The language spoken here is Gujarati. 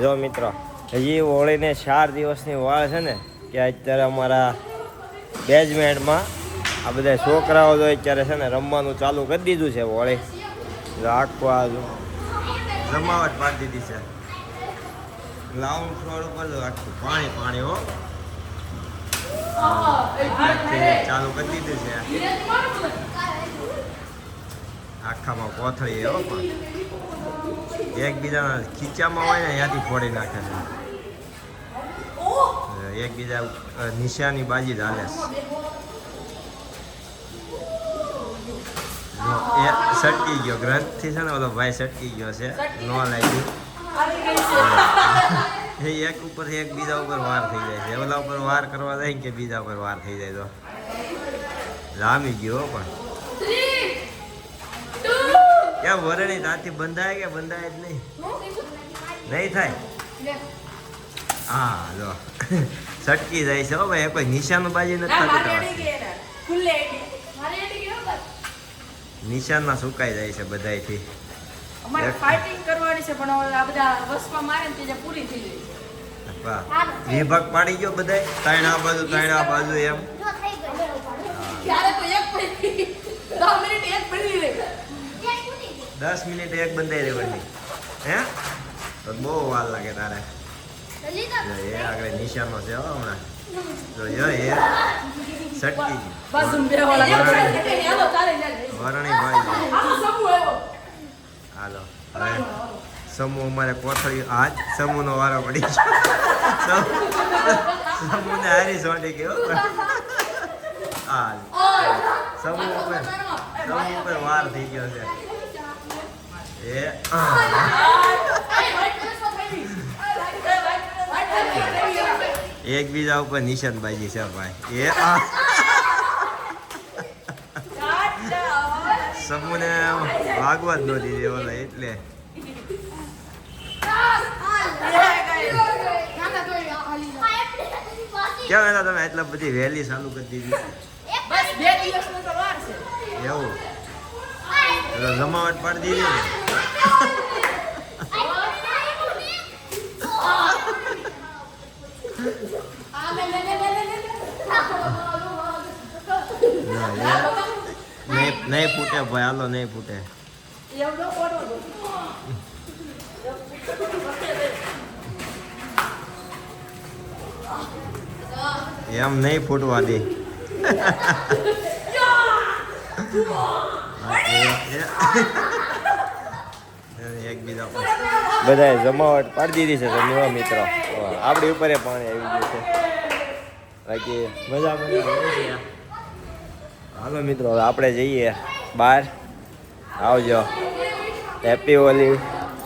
જો મિત્રો હજી હોળીને 4 દિવસની વાળ છે ને કે અત્યારે અમારા બેઝમેન્ટમાં આ બધા છોકરાઓ તો અત્યારે છે ને રમવાનું ચાલુ કરી દીધું છે હોળી. આખું આ જમાવટ પાડી દીધી છે. ગ્રાઉન્ડ ફ્લોર ઉપર આખું પાણી પાણી હો ચાલુ કરી દીધું છે. આખામાં કોથળી હો પણ એકબીજાના ખીચામાં હોય ને ત્યાંથી ફોડી નાખે છે. એકબીજા નિશાની બાજી ચાલે છે. એ સટકી ગયો ગ્રંથથી છે ને ઓલો ભાઈ સટકી ગયો છે ન લાગ્યું. એ એક ઉપર એક બીજા ઉપર વાર થઈ જાય છે. ઓલા ઉપર વાર કરવા જાય કે બીજા ઉપર વાર થઈ જાય તો લાંબી ગયો પણ ક્યાં વરણી ત્યાંથી બંધાય કે બંધાય જ નહીં થાય. હા જો સટકી જાય છે હો ભાઈ. કોઈ નિશાન બાજી નથી નિશાનમાં સુકાઈ જાય છે બધાયથી. અમારે ફાઇટિંગ કરવાની છે પણ આ બધા વસમાં મારે ને તે પૂરી થઈ જાય. વિભાગ પાડી ગયો બધાય ત્રણ આ બાજુ એમ. ત્યારે તો એક પડી 10 મિનિટ એક પડી રહી. 10 મિનિટ એક બંધાઈ રહેવાની હે તો બહુ વાર લાગે તારે. એ આગળ નિશાનો છે હો હમણાં જો એ સટકી ગઈ વરણી ભાઈ. હાલો હવે સમૂહ અમારે કોથળી આજ સમૂહનો વારો પડી ગયો. સમૂહને હારી સોંટી ગયો. હા સમૂહ ઉપર વાર થઈ ગયો છે. એ એકબીજા ઉપર નિશાનબાજી છે ભાઈ. એ સમૂહને વાગવા જ ન દીધી ઓલા એટલે કેમ હતા તમે એટલા બધી વહેલી ચાલુ કરી દીધી? એવું જમાવટ પાડી દીધી ને નહીં ફૂટે ભાઈ. હાલો નહીં ફૂટે. એમ નહીં ફૂટવા દે. એકબીજા બધાએ જમાવટ પાડી દીધી છે. તમે મિત્રો આપણી ઉપર પાણી આવી ગયું છે. બાકી મજા મજા. હાલો મિત્રો હવે આપણે જઈએ બહાર. આવજો. હેપી હોલી.